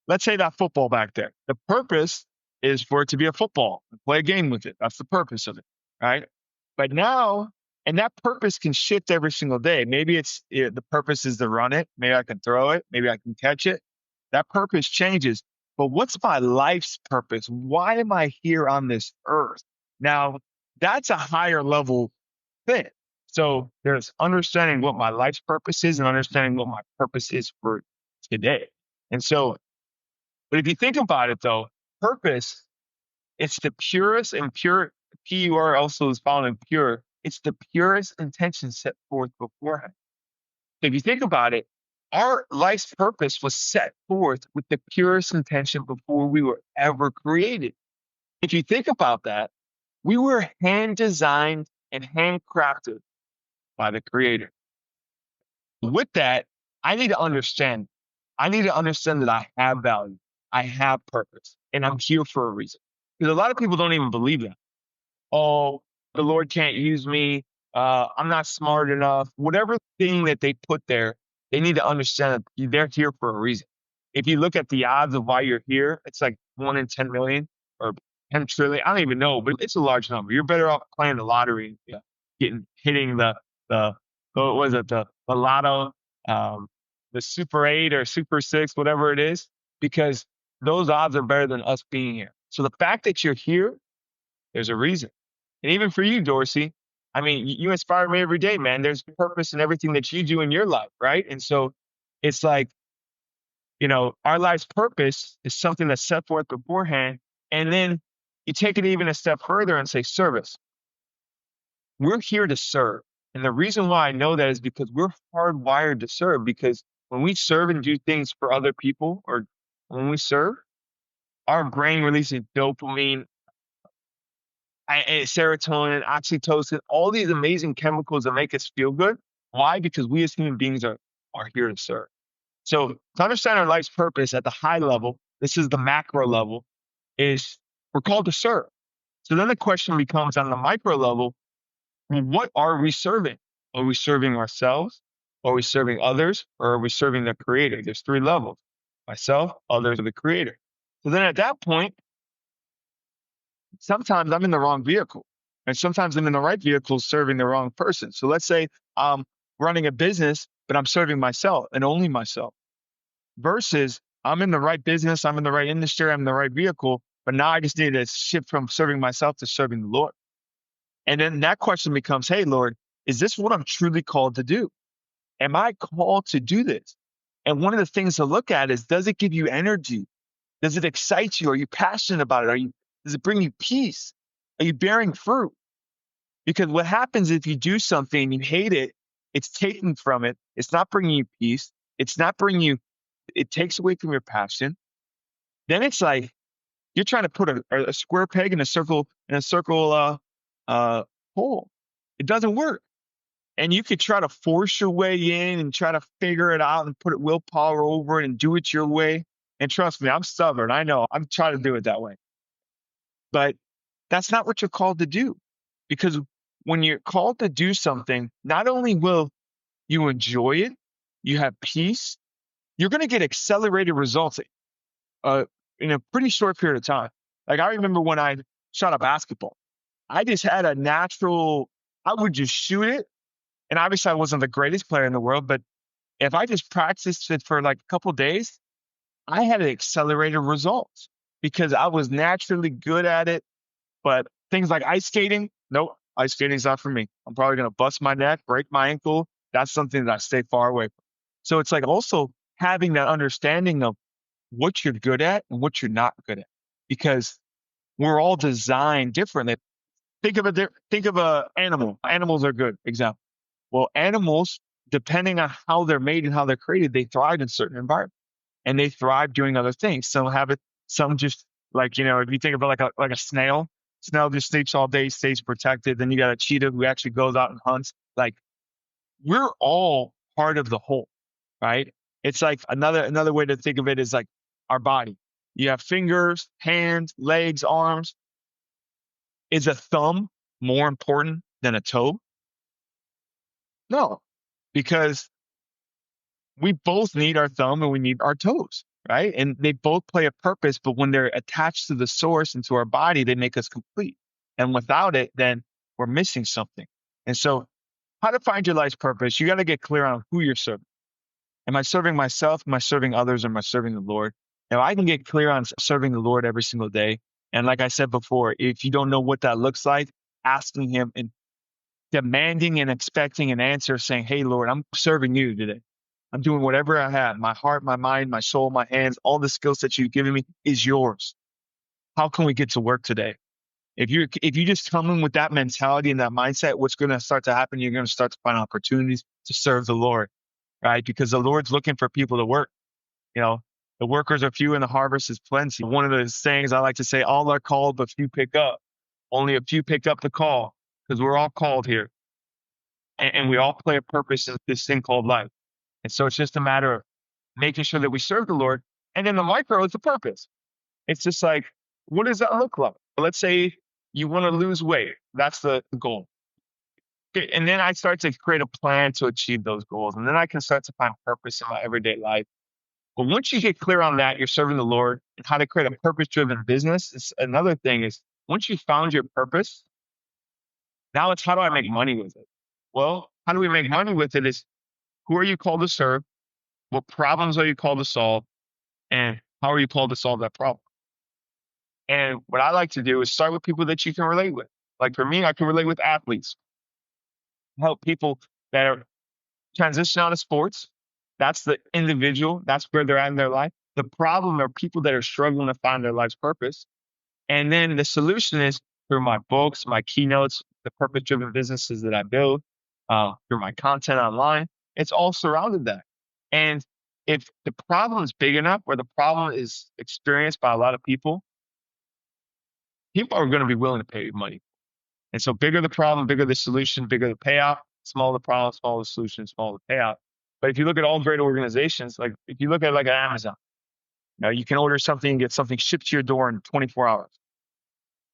let's say that football back there. The purpose is for it to be a football and play a game with it. That's the purpose of it, right? But now, and that purpose can shift every single day. Maybe the purpose is to run it. Maybe I can throw it. Maybe I can catch it. That purpose changes. But what's my life's purpose? Why am I here on this earth? Now, that's a higher level thing. So there's understanding what my life's purpose is and understanding what my purpose is for today. And so, but if you think about it though, purpose, it's the purest, and pure, PUR also is found in pure. It's the purest intention set forth beforehand. So if you think about it, our life's purpose was set forth with the purest intention before we were ever created. If you think about that, we were hand designed and handcrafted by the creator. With that, I need to understand. I need to understand that I have value. I have purpose, and I'm here for a reason. Because a lot of people don't even believe that. Oh, the Lord can't use me. I'm not smart enough. Whatever thing that they put there, they need to understand that they're here for a reason. If you look at the odds of why you're here, it's like 1 in 10 million or 10 trillion. I don't even know, but it's a large number. You're better off playing the lottery, hitting the what was it, the lotto, the Super 8 or Super 6, whatever it is, because those odds are better than us being here. So the fact that you're here, there's a reason. And even for you, Dorsey, I mean, you inspire me every day, man. There's purpose in everything that you do in your life, right? And so it's like, our life's purpose is something that's set forth beforehand. And then you take it even a step further and say service. We're here to serve. And the reason why I know that is because we're hardwired to serve. Because when we serve and do things for other people, or when we serve, our brain releases dopamine, serotonin, oxytocin, all these amazing chemicals that make us feel good. Why? Because we as human beings are here to serve. So to understand our life's purpose at the high level, this is the macro level, is we're called to serve. So then the question becomes on the micro level, what are we serving? Are we serving ourselves? Are we serving others? Or are we serving the creator? There's 3 levels: myself, others, or the creator. So then at that point, sometimes I'm in the wrong vehicle, and sometimes I'm in the right vehicle serving the wrong person. So let's say I'm running a business, but I'm serving myself and only myself, versus I'm in the right business, I'm in the right industry, I'm in the right vehicle, but now I just need to shift from serving myself to serving the Lord. And then that question becomes, hey, Lord, is this what I'm truly called to do? Am I called to do this? And one of the things to look at is, does it give you energy? Does it excite you? Are you passionate about it? Does it bring you peace? Are you bearing fruit? Because what happens if you do something and you hate it, it's taken from it. It's not bringing you peace. It's not bringing you, it takes away from your passion. Then it's like you're trying to put a square peg in a circle hole. It doesn't work. And you could try to force your way in and try to figure it out and put willpower over it and do it your way. And trust me, I'm stubborn. I know. I'm trying to do it that way. But that's not what you're called to do. Because when you're called to do something, not only will you enjoy it, you have peace, you're going to get accelerated results in a pretty short period of time. Like I remember when I shot a basketball, I just had a natural, I would just shoot it. And obviously I wasn't the greatest player in the world, but if I just practiced it for like a couple of days, I had accelerated results because I was naturally good at it. But things like ice skating, nope, ice skating is not for me. I'm probably going to bust my neck, break my ankle. That's something that I stay far away from. So it's like also having that understanding of what you're good at and what you're not good at, because we're all designed differently. Think of a animal. Animals are good example. Well, animals, depending on how they're made and how they're created, they thrive in certain environments and they thrive doing other things. Some have it, some just like, if you think about like a snail, snail just sleeps all day, stays protected. Then you got a cheetah who actually goes out and hunts. Like, we're all part of the whole, right? It's like another way to think of it is like our body. You have fingers, hands, legs, arms. Is a thumb more important than a toe? No, because we both need our thumb and we need our toes, right? And they both play a purpose, but when they're attached to the source and to our body, they make us complete. And without it, then we're missing something. And so, how to find your life's purpose, you got to get clear on who you're serving. Am I serving myself? Am I serving others? Or am I serving the Lord? Now, I can get clear on serving the Lord every single day. And like I said before, if you don't know what that looks like, asking Him and demanding and expecting an answer saying, hey, Lord, I'm serving you today. I'm doing whatever I have. My heart, my mind, my soul, my hands, all the skills that you've given me is yours. How can we get to work today? If you just come in with that mentality and that mindset, what's going to start to happen? You're going to start to find opportunities to serve the Lord, right? Because the Lord's looking for people to work. You know, the workers are few and the harvest is plenty. One of the sayings I like to say, all are called, but few pick up. Only a few pick up the call because we're all called here. And we all play a purpose in this thing called life. And so it's just a matter of making sure that we serve the Lord. And then the micro is the purpose. It's just like, what does that look like? Let's say you want to lose weight. That's the goal. Okay, and then I start to create a plan to achieve those goals. And then I can start to find purpose in my everyday life. But once you get clear on that, you're serving the Lord and how to create a purpose-driven business. It's another thing is once you found your purpose, now it's how do I make money with it? Well, how do we make money with it is who are you called to serve? What problems are you called to solve? And how are you called to solve that problem? And what I like to do is start with people that you can relate with. Like for me, I can relate with athletes, help people that are transitioning out of sports. That's the individual. That's where they're at in their life. The problem are people that are struggling to find their life's purpose. And then the solution is through my books, my keynotes, the purpose-driven businesses that I build, through my content online. It's all surrounded that. And if the problem is big enough or the problem is experienced by a lot of people, people are going to be willing to pay you money. And so bigger the problem, bigger the solution, bigger the payout, smaller the problem, smaller the solution, smaller the payout. But if you look at all great organizations, like if you look at like Amazon, you can order something and get something shipped to your door in 24 hours.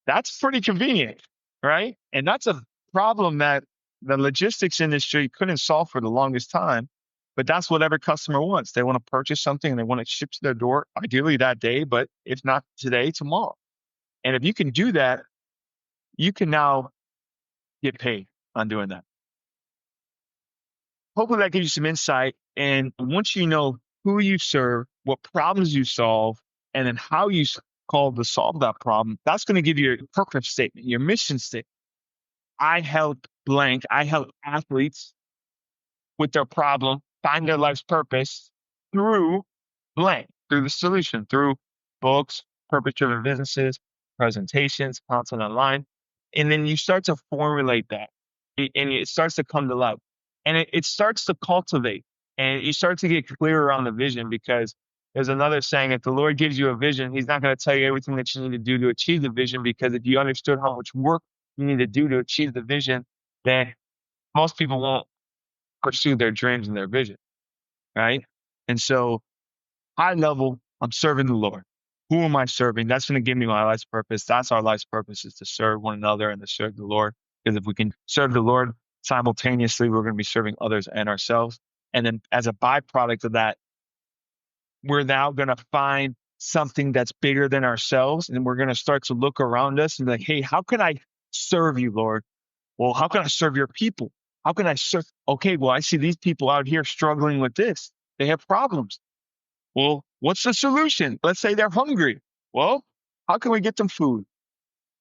That's pretty convenient, right? And that's a problem that the logistics industry couldn't solve for the longest time. But that's what every customer wants. They want to purchase something and they want it shipped to their door, ideally that day, but if not today, tomorrow. And if you can do that, you can now get paid on doing that. Hopefully that gives you some insight. And once you know who you serve, what problems you solve, and then how you called to solve that problem, that's going to give you your purpose statement, your mission statement. I help blank. I help athletes with their problem find their life's purpose through blank, through the solution, through books, purpose-driven businesses, presentations, content online. And then you start to formulate that and it starts to come to life. And it starts to cultivate and you start to get clearer on the vision because there's another saying, if the Lord gives you a vision, He's not going to tell you everything that you need to do to achieve the vision, because if you understood how much work you need to do to achieve the vision, then most people won't pursue their dreams and their vision, right? And so high level, I'm serving the Lord. Who am I serving? That's going to give me my life's purpose. That's our life's purpose, is to serve one another and to serve the Lord. Because if we can serve the Lord simultaneously, we're going to be serving others and ourselves. And then as a byproduct of that, we're now going to find something that's bigger than ourselves. And we're going to start to look around us and be like, hey, how can I serve you, Lord? Well, how can I serve your people? How can I serve? Okay, well, I see these people out here struggling with this. They have problems. Well, what's the solution? Let's say they're hungry. Well, how can we get them food?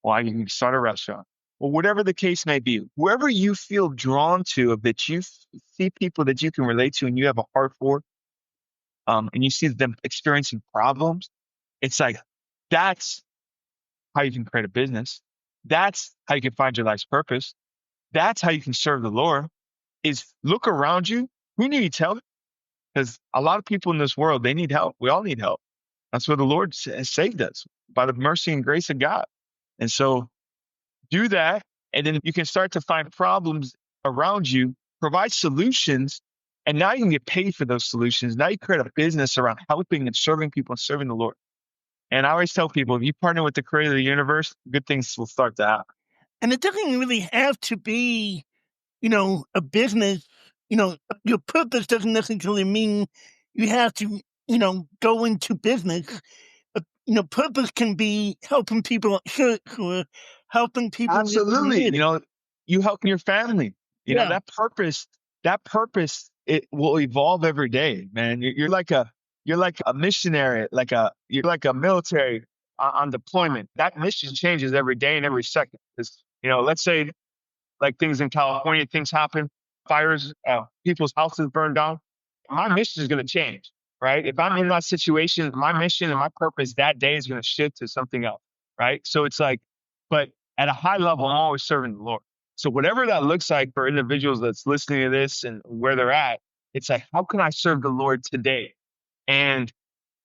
Well, I can start a restaurant. Well, whatever the case may be, whoever you feel drawn to, that you see people that you can relate to and you have a heart for, and you see them experiencing problems, it's like, that's how you can create a business. That's how you can find your life's purpose. That's how you can serve the Lord, is look around you. Who needs help? Because a lot of people in this world, they need help. We all need help. That's where the Lord has saved us, by the mercy and grace of God. And so do that, and then you can start to find problems around you, provide solutions, and now you can get paid for those solutions. Now you create a business around helping and serving people and serving the Lord. And I always tell people, if you partner with the creator of the universe, good things will start to happen.
And it doesn't really have to be, a business. Your purpose doesn't necessarily mean you have to, go into business. Purpose can be helping people at church or helping people in your
Absolutely.
community.
You helping your family.
Yeah.
That purpose, it will evolve every day, man. You're like a missionary, you're like a military on deployment. That mission changes every day and every second. 'Cause, let's say like things in California, things happen, fires, people's houses burn down. My mission is going to change, right? If I'm in that situation, my mission and my purpose that day is going to shift to something else, right? So it's like, but at a high level, I'm always serving the Lord. So whatever that looks like for individuals that's listening to this and where they're at, it's like, how can I serve the Lord today? And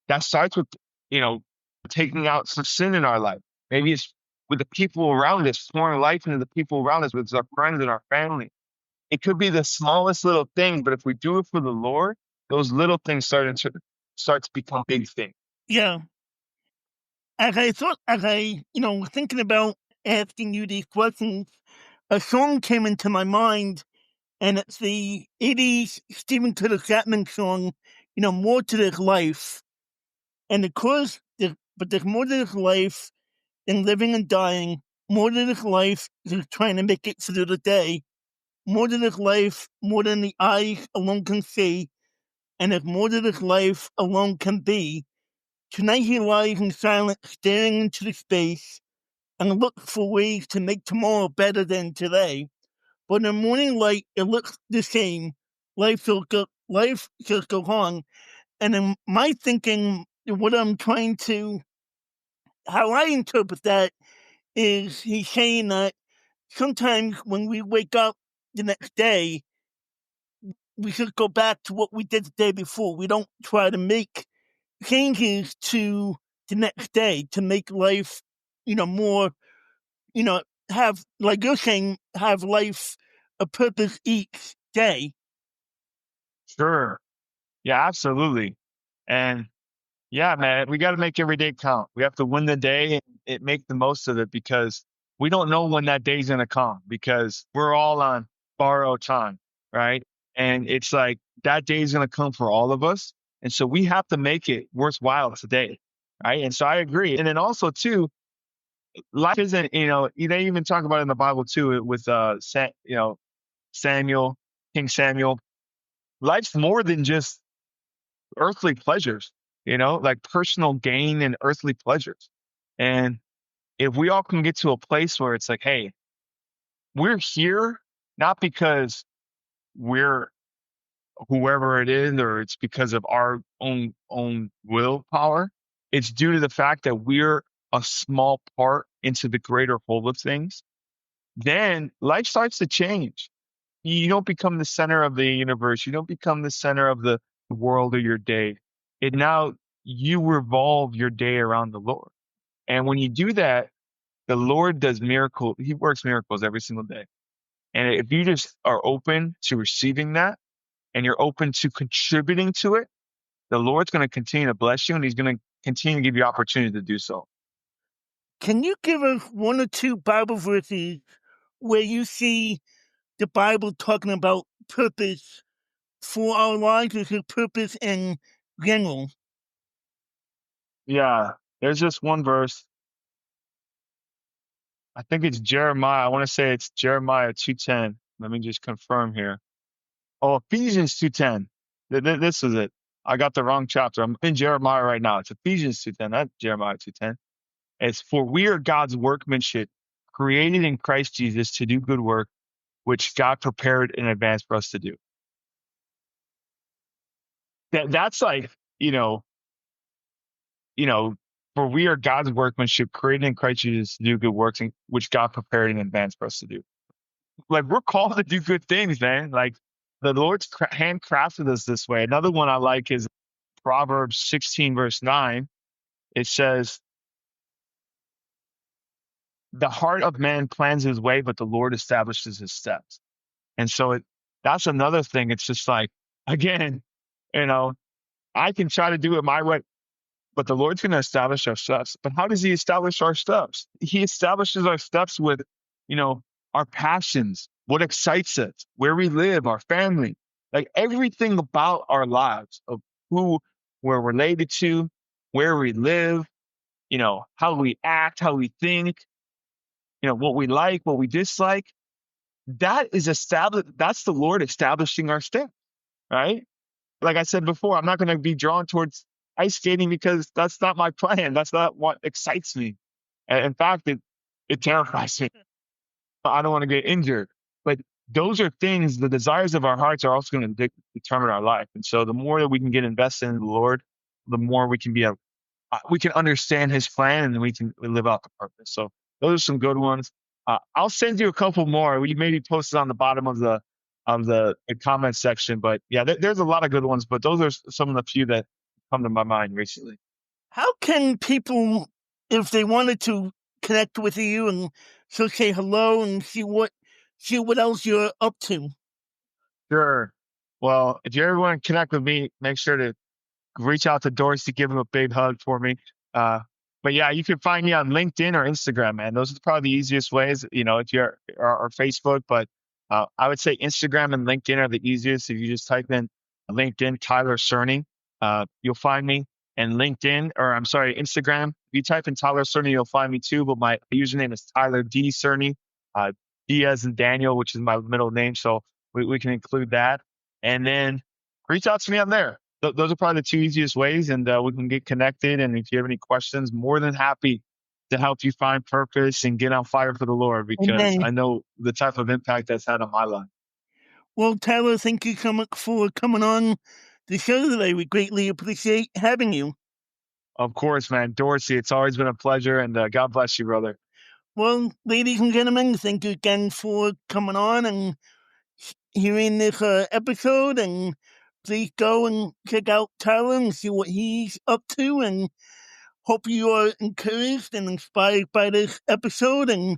that starts with, you know, taking out some sin in our life. Maybe it's with the people around us, pouring life into the people around us, with our friends and our family. It could be the smallest little thing, but if we do it for the Lord, those little things start to become big things.
Yeah. Was thinking about asking you these questions, a song came into my mind, and it's the 80s Stephen Curtis Chapman song, More to This Life. And of course, there's more to this life than living and dying, more to this life than trying to make it through the day, more to this life, more than the eyes alone can see, and there's more to this life alone can be. Tonight he lies in silence, staring into the space, and looks for ways to make tomorrow better than today. But in the morning light, it looks the same. Life just goes on. And in my thinking, how I interpret that is he's saying that sometimes when we wake up the next day, we should go back to what we did the day before. We don't try to make changes to the next day to make life, more, have, like you're saying, have life a purpose each day.
Sure. Yeah, absolutely. And yeah, man, we got to make every day count. We have to win the day and make the most of it, because we don't know when that day's going to come, because we're all on borrowed time, right? And it's like that day is going to come for all of us. And so we have to make it worthwhile today, right? And so I agree. And then also, too, life isn't, they even talk about it in the Bible, too, with, Samuel, King Samuel. Life's more than just earthly pleasures, like personal gain and earthly pleasures. And if we all can get to a place where it's like, hey, we're here not because we're whoever it is, or it's because of our own willpower. It's due to the fact that we're a small part into the greater whole of things. Then life starts to change. You don't become the center of the universe. You don't become the center of the world or your day. It now, you revolve your day around the Lord. And when you do that, the Lord does miracles. He works miracles every single day. And if you just are open to receiving that, and you're open to contributing to it, the Lord's going to continue to bless you, and he's going to continue to give you opportunity to do so.
Can you give us one or two Bible verses where you see the Bible talking about purpose for our lives, or is purpose in general?
Yeah, there's just one verse. I think it's Jeremiah. I want to say it's Jeremiah 2:10. Let me just confirm here. Oh, Ephesians 2:10. This is it. I got the wrong chapter. I'm in Jeremiah right now. It's Ephesians 2:10, not Jeremiah 2:10. It's, for we are God's workmanship, created in Christ Jesus to do good work, which God prepared in advance for us to do. That's like, for we are God's workmanship, created in Christ Jesus to do good works, which God prepared in advance for us to do. Like, we're called to do good things, man. Like, the Lord's handcrafted us this way. Another one I like is Proverbs 16, verse 9. It says, the heart of man plans his way, but the Lord establishes his steps. And so that's another thing. It's just like, again, I can try to do it my way, but the Lord's going to establish our steps. But how does he establish our steps? He establishes our steps with, our passions, what excites us, where we live, our family, like everything about our lives, of who we're related to, where we live, how we act, how we think, what we like, what we dislike. That is established. That's the Lord establishing our steps, right? Like I said before, I'm not going to be drawn towards ice skating because that's not my plan. That's not what excites me. And in fact, it terrifies me. I don't want to get injured. But those are things, the desires of our hearts are also going to determine our life. And so the more that we can get invested in the Lord, the more we can we can understand his plan, and then we can live out the purpose. So those are some good ones. I'll send you a couple more. We maybe posted on the bottom of the comment section. But yeah, there's a lot of good ones. But those are some of the few that come to my mind recently.
How can people, if they wanted to connect with you and so say hello and see what else you're up to?
Sure. Well, if you ever want to connect with me, make sure to reach out to Dorsey, give him a big hug for me. But yeah, you can find me on LinkedIn or Instagram, man. Those are probably the easiest ways, if you're or Facebook. But I would say Instagram and LinkedIn are the easiest. If you just type in LinkedIn, Tyler Cerny, you'll find me. And Instagram, if you type in Tyler Cerny, you'll find me too. But my username is Tyler D. Cerny, D as in Daniel, which is my middle name. So we can include that. And then reach out to me on there. Those are probably the two easiest ways, and we can get connected. And if you have any questions, more than happy to help you find purpose and get on fire for the Lord, because I know the type of impact that's had on my life.
Well, Tyler, thank you so much for coming on the show today. We greatly appreciate having you.
Of course, man. Dorsey, it's always been a pleasure, and God bless you, brother.
Well, ladies and gentlemen, thank you again for coming on and hearing this episode, and please go and check out Tyler and see what he's up to, and hope you are encouraged and inspired by this episode, and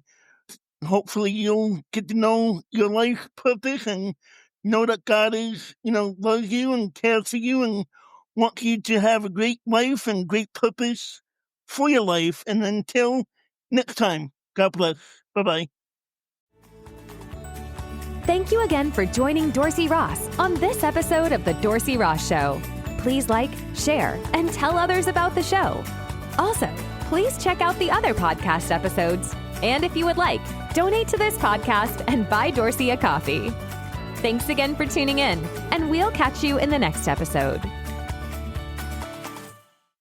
hopefully you'll get to know your life purpose and know that God is, loves you and cares for you and wants you to have a great life and great purpose for your life. And until next time, God bless. Bye-bye.
Thank you again for joining Dorsey Ross on this episode of The Dorsey Ross Show. Please like, share, and tell others about the show. Also, please check out the other podcast episodes. And if you would like, donate to this podcast and buy Dorsey a coffee. Thanks again for tuning in, and we'll catch you in the next episode.